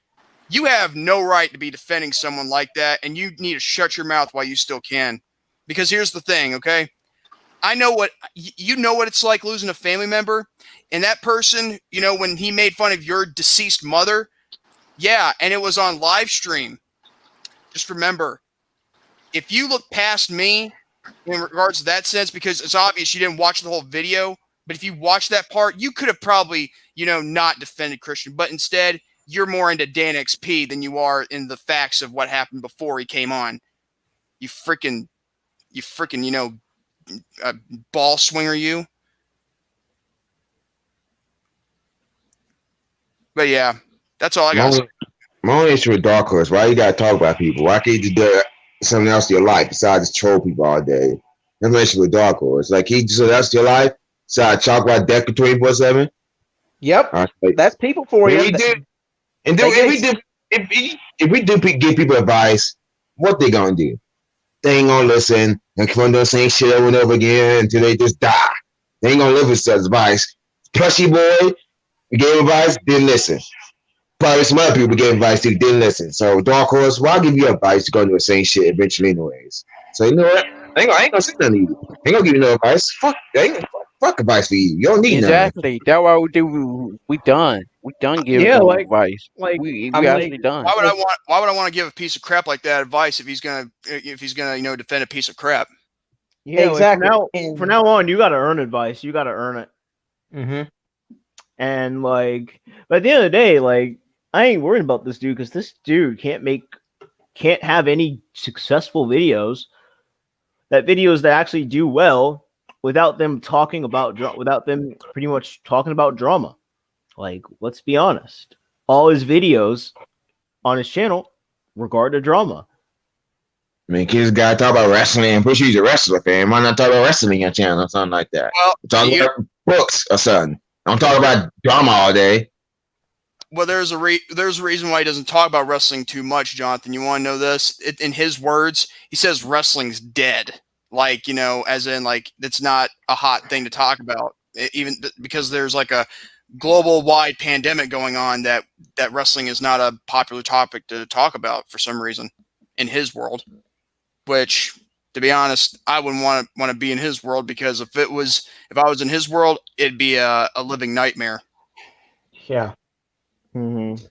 you have no right to be defending someone like that. And you need to shut your mouth while you still can. Because here's the thing, okay? I know what it's like losing a family member, and that person, when he made fun of your deceased mother, yeah, and it was on live stream. Just remember, if you look past me in regards to that sense, because it's obvious you didn't watch the whole video, but if you watched that part, you could have probably, not defended Christian, but instead you're more into Dan XP than you are in the facts of what happened before he came on. You freaking, ball swinger you. But yeah, that's all I got. My only issue with Dark Horse, why you gotta talk about people? Why can't you do something else in your life besides just troll people all day? That's my issue with Dark Horse. Like, he just something else in your life besides talk about Deku 24/7. Yep. Like, That's people for you. If we do give people advice, what they gonna do? They ain't gonna listen and keep on doing the same shit over and over again until they just die. They ain't gonna live with such advice. Plushy boy gave advice, didn't listen. Probably some other people gave advice too, didn't listen. So Dark Horse, well, I'll give you advice to go do the same shit eventually anyways. So you know what? I ain't gonna say nothing to you. I ain't gonna give you no advice. Fuck fuck advice for you. You don't need none. Exactly. That's why we do. We done. We done giving Yeah, them like- advice. like, we I mean, actually done. Why would I want to give a piece of crap like that advice if he's gonna defend a piece of crap? Yeah, Exactly. Like And- from now on, you got to earn advice. You got to earn it. Mhm. And like, but at the end of the day, like, I ain't worried about this dude because this dude can't have any successful videos that actually do well without them talking about without them pretty much talking about drama. Like, let's be honest, all his videos on his channel regard to drama. I mean, kids gotta talk about wrestling. I'm pretty sure he's a wrestler fan. Why not talk about wrestling on your channel or something like that? Well, Talk you- about books or something. Don't talk about drama all day. Well, there's a reason why he doesn't talk about wrestling too much, Jonathan. You want to know this? In his words, he says wrestling's dead. Like, as in, like, it's not a hot thing to talk about, even because there's like a global wide pandemic going on that wrestling is not a popular topic to talk about for some reason in his world. Which, to be honest, I wouldn't want to be in his world, because if I was in his world, it'd be a living nightmare. Yeah. Mm-hmm.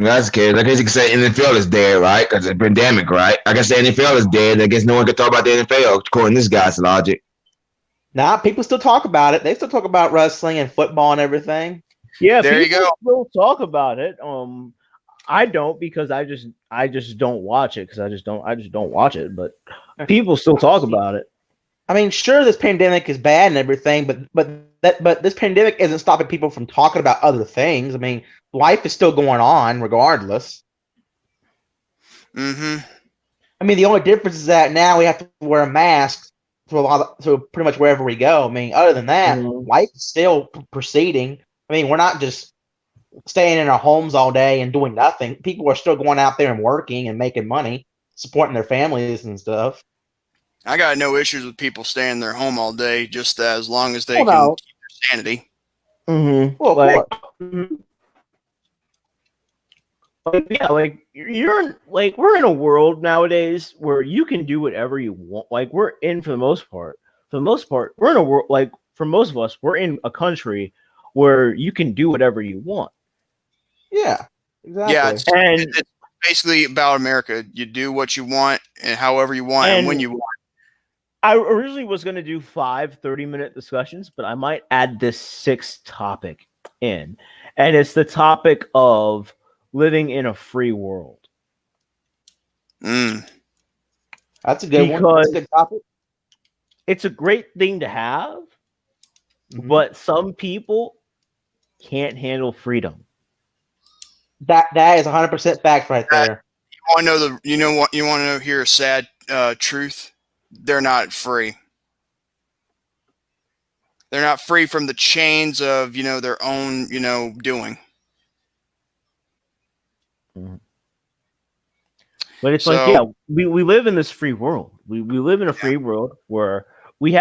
That's the case. I guess you can say NFL is dead, right? Because it's a pandemic, right? I guess the NFL is dead. I guess no one can talk about the NFL according to this guy's logic. Nah, people still talk about it. They still talk about wrestling and football and everything. Yeah, There you people go. still talk about it. I don't, because I just don't watch it, because I just don't watch it. But people still talk about it. I mean, sure, this pandemic is bad and everything, but this pandemic isn't stopping people from talking about other things. I mean, life is still going on regardless. Mm-hmm. I mean, the only difference is that now we have to wear a mask to pretty much wherever we go. I mean, other than that, life is still proceeding. I mean, we're not just staying in our homes all day and doing nothing. People are still going out there and working and making money, supporting their families and stuff. I got no issues with people staying in their home all day, just as long as they Well, can no. keep their sanity. Mm-hmm. Well, of Like, course. mhm. Like, yeah, like we're in a world nowadays where you can do whatever you want. Like, we're in for the most part. For the most part, we're in a world, like, for most of us, we're in a country where you can do whatever you want. Yeah, exactly. Yeah, And it's basically about America. You do what you want and however you want and when And- you want. I originally was going to do 5 30-minute discussions, but I might add this 6th topic in. And it's the topic of living in a free world. Mm. That's a good one. That's a good topic. It's a great thing to have, Mhm. but some people can't handle freedom. That is 100% fact right there. You want to hear a sad truth? They're not free. They're not free from the chains of their own doing. But it's So- like, yeah, we live in this free world. We live in a free world where we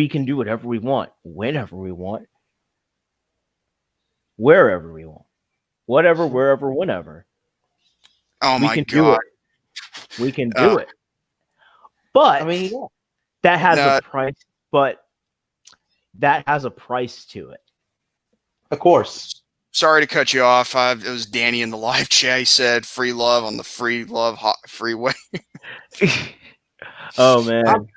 can do whatever we want, whenever we want, wherever we want, whatever, wherever, whenever. Oh We my can do god! it. We can do it. But I mean, yeah. that has No. a price. But that has a price to it. Of course. Sorry to cut you off. It was Danny in the live chat. He said free love on the free love freeway. Oh man.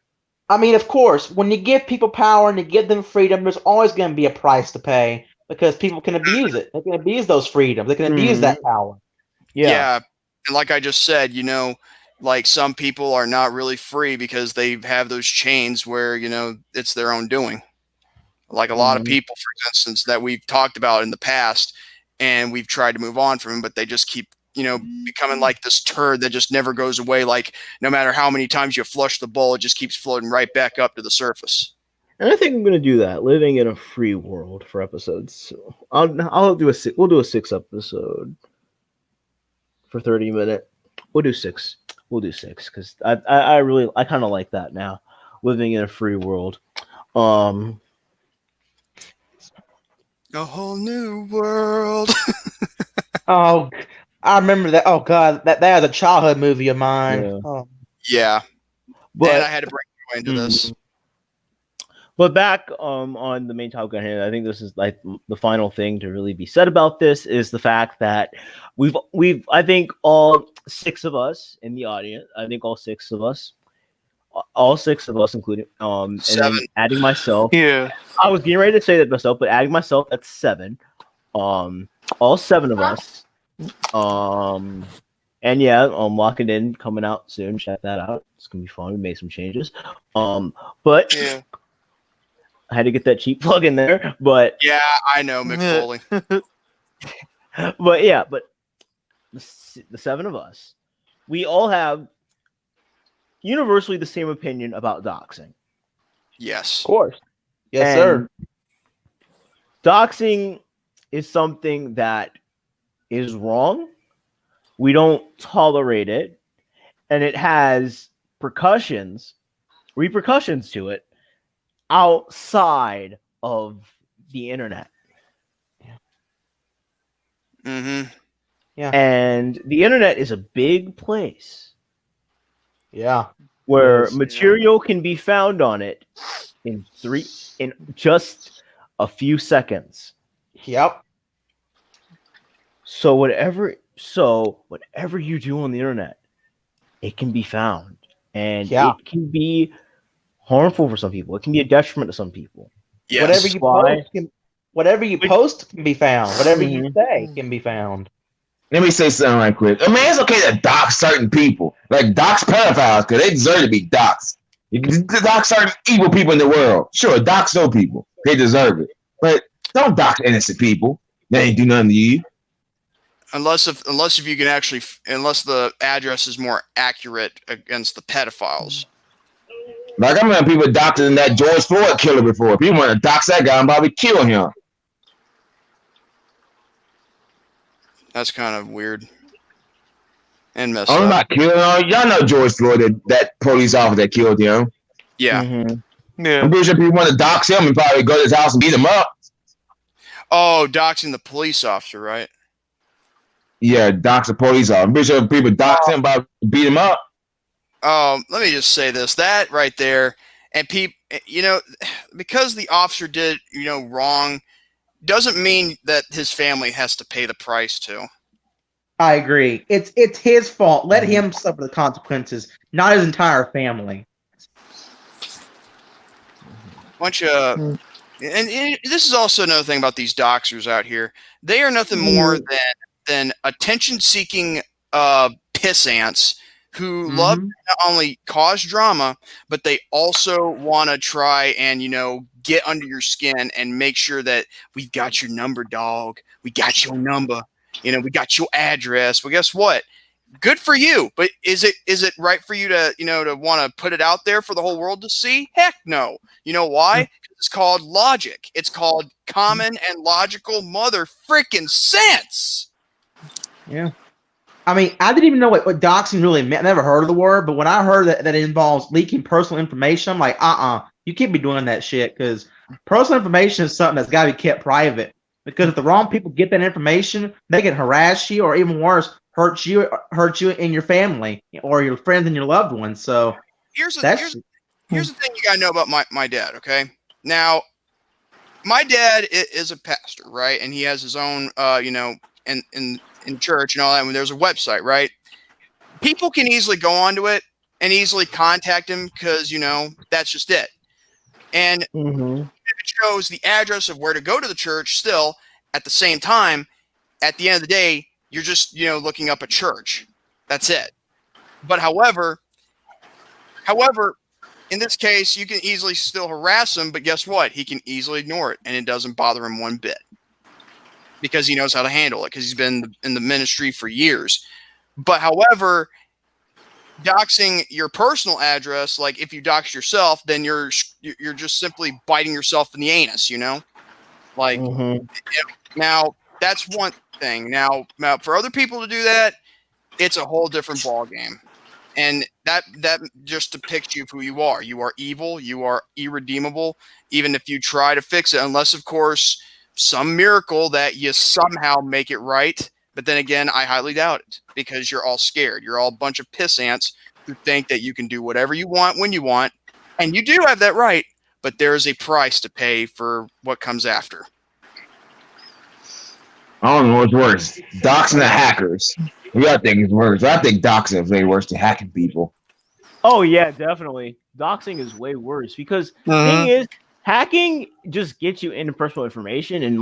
I mean, of course, when you give people power and you give them freedom, there's always going to be a price to pay because people can abuse it. They can abuse those freedoms. They can abuse that power. Yeah. And like I just said, like some people are not really free because they have those chains where, it's their own doing. Like a lot of people, for instance, that we've talked about in the past and we've tried to move on from, but they just keep, becoming like this turd that just never goes away. Like no matter how many times you flush the bowl, it just keeps floating right back up to the surface. And I think I'm gonna do that. Living in a free world for episodes. So we'll do a 6 episode for 30 minutes. We'll do 6. We'll do 6 because I really kind of like that now. Living in a free world. A whole new world. Oh, I remember that. Oh God, that was a childhood movie of mine. Yeah. Oh. Yeah. But And I had to bring you into this. But back on the main topic at hand, I think this is like the final thing to really be said about this is the fact that we've I think all six of us in the audience, I think all six of us, including and then 7. adding myself. Yeah. I was getting ready to say that myself, but adding myself, that's 7. All 7 of us. And yeah, Lock It In coming out soon. Check that out. It's gonna be fun. We made some changes. But Yeah. I had to get that cheap plug in there. But Yeah, I know, Mick Foley. but yeah, but the 7 of us, we all have universally the same opinion about doxing. Yes. Of course. Yes, And sir. doxing is something that is wrong. We don't tolerate it, and it has repercussions to it outside of the internet. Mm-hmm. And the internet is a big place Yeah. where Yes. material can be found on it in just a few seconds. Yep. So whatever you do on the internet, it can be found, and Yeah. it can be harmful for some people. It can be a detriment to some people. Yes. Whatever you post can be found. Whatever you Mhm. say can be found. Let me say something right quick. I mean, it's okay to dox certain people, like dox pedophiles, because they deserve to be doxed. You can dox certain evil people in the world. Sure, dox those people. They deserve it. But don't dox innocent people. They ain't do nothing to you. Unless if you can actually, unless the address is more accurate against the pedophiles. Like, I remember people doxing that George Floyd killer before. People want to dox that guy and probably kill him. That's kind of weird and messed I'm up. not killing him. Y'all know George Floyd, that police officer that killed him. Yeah. Mhm. Yeah. I'm pretty sure people want to dox him and probably go to his house and beat him up. Oh, doxing the police officer, right? Yeah, dox a police officer. I'm pretty sure people dox him, probably beat him up. Let me just say this: that right there, and people, because the officer did, wrong, doesn't mean that his family has to pay the price too. I agree. It's his fault. Let him suffer the consequences, not his entire family. Bunch of, and this is also another thing about these doxers out here. They are nothing more than attention-seeking piss ants who love to not only cause drama, but they also want to try and get under your skin and make sure that we've got your number, dog. We got your number. We got your address. Well, guess what? Good for you, but is it right for you to to want to put it out there for the whole world to see? Heck no. You know why? It's called logic. It's called common and logical mother freaking sense. Yeah. I mean, I didn't even know what doxing really meant. I never heard of the word, but when I heard that it involves leaking personal information, I'm like, you can't be doing that shit, because personal information is something that's got to be kept private. Because if the wrong people get that information, they can harass you, or even worse, hurt you and your family, or your friends and your loved ones. So here's the thing you gotta know about my dad. Okay, now my dad is a pastor, right, and he has his own, in church and all that. When there's a website, right, people can easily go onto it and easily contact him because that's just it. And it shows the address of where to go to the church. Still, at the same time, at the end of the day, you're just looking up a church. That's it. But however, in this case, you can easily still harass him. But guess what? He can easily ignore it, and it doesn't bother him one bit because he knows how to handle it because he's been in the ministry for years. But however, doxing your personal address, like if you dox yourself, then you're just simply biting yourself in the anus, like now that's one thing. Now for other people to do that, it's a whole different ball game, and that just depicts you of who you are. You are evil. You are irredeemable. Even if you try to fix it, unless of course some miracle that you somehow make it right. But then again, I highly doubt it because you're all scared. You're all a bunch of piss ants who think that you can do whatever you want when you want. And you do have that right, but there is a price to pay for what comes after. I don't know what's worse, doxing the hackers. What y'all think is worse? I think doxing is way worse than hacking people. Oh yeah, definitely. Doxing is way worse because thing is, hacking just gets you into personal information and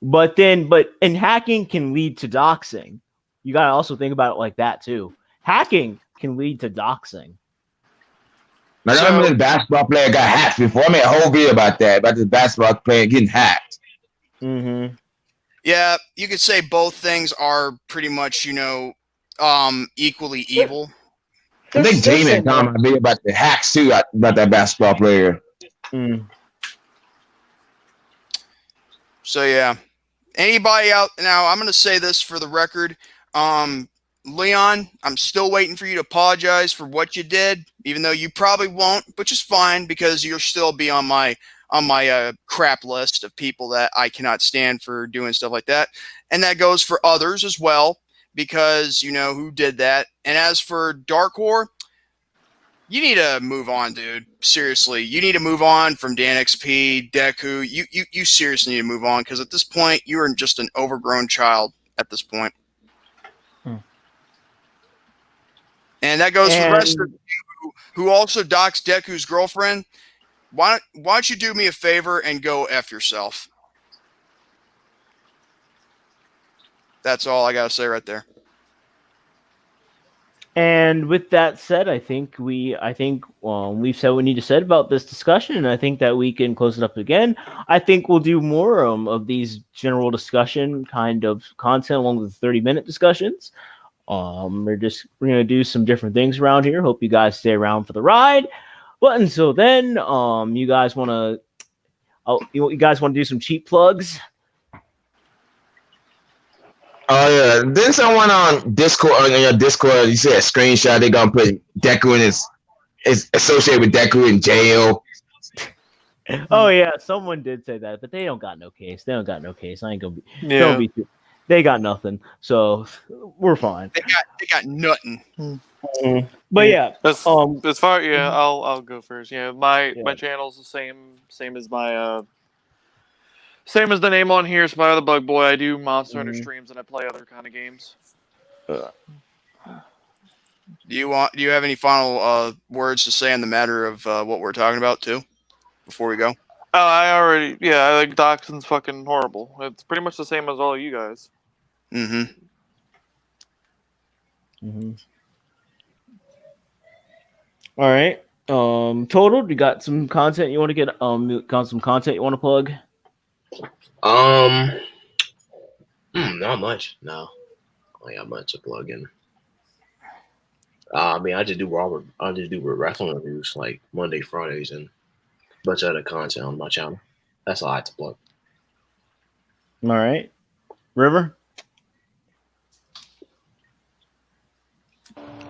but hacking can lead to doxing. You gotta also think about it like that too. Hacking can lead to doxing. Like, I remember the basketball player got hacked before. I made a whole video about this basketball player getting hacked. Mm-hmm. Yeah, you could say both things are pretty much, equally evil. I think Jamie commented a video about the hacks too, about that basketball player. Mm. So yeah, anybody out now? I'm going to say this for the record. Leon, I'm still waiting for you to apologize for what you did, even though you probably won't, which is fine because you'll still be on my crap list of people that I cannot stand for doing stuff like that. And that goes for others as well, because you know who did that. And as for Dark War, you need to move on, dude. Seriously, you need to move on from Dan XP, Deku. You seriously need to move on, because at this point, you are just an overgrown child at this point. And that goes for the rest of you who also doxed Deku's girlfriend. Why don't you do me a favor and go F yourself? That's all I got to say right there. And with that said, I think we've said what we need to say about this discussion, and I think that we can close it up again. I think we'll do more of these general discussion kind of content along with the 30-minute discussions. We're gonna do some different things around here. Hope you guys stay around for the ride. But until then, you guys want to do some cheap plugs? Oh yeah, then someone on Discord, on your Discord, you said a screenshot. They gonna put Deku in is associated with Deku in jail. Oh yeah, someone did say that, but they don't got no case. I ain't gonna be. Yeah. Don't be too. They got nothing, so we're fine. They got nothing. But yeah, as far I'll go first. Yeah, my channel's the same as my same as the name on here. Spire the Bug Boy. I do Monster Hunter streams and I play other kind of games. Do you have any final words to say on the matter of what we're talking about too, before we go? Oh, I think Doxing's fucking horrible. It's pretty much the same as all you guys. Mm-hmm. All right. Total, you got some content you want to get? Got some content you want to plug? Not much. No, I ain't got much to plug in. I mean, I just do wrestling reviews like Monday, Fridays, and a bunch of other content on my channel. That's all I have to plug. All right, River.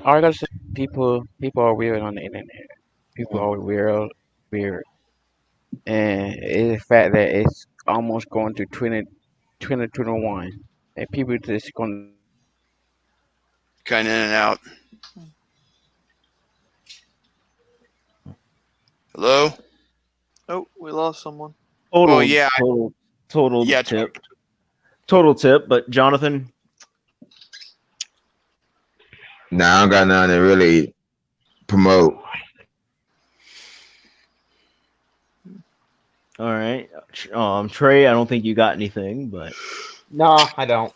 All I gotta say, people are weird on the internet. People are weird, and it's the fact that it's almost going to 2021, and people just going Kind of in and out. Hello? Oh, we lost someone. Total, Oh, yeah. Total Yeah, tip. Total tip, but Jonathan. Nah, I don't got nothing to really promote. All right, Trey. I don't think you got anything, but No, I don't.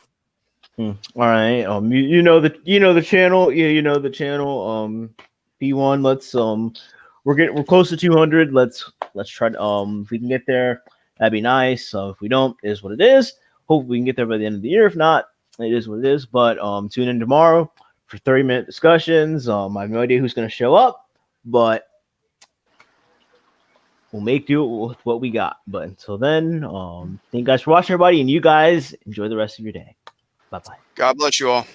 all right. You know the channel. Yeah, you know the channel. P1. Let's we're close to 200. Let's try to if we can get there, that'd be nice. If we don't, it is what it is. Hope we can get there by the end of the year. If not, it is what it is. But tune in tomorrow for 30-minute discussions. I have no idea who's going to show up, but we'll make do with what we got. But until then, thank you guys for watching, everybody, and you guys enjoy the rest of your day. Bye bye. God bless you all.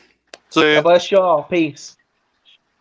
See ya. God bless y'all. Peace.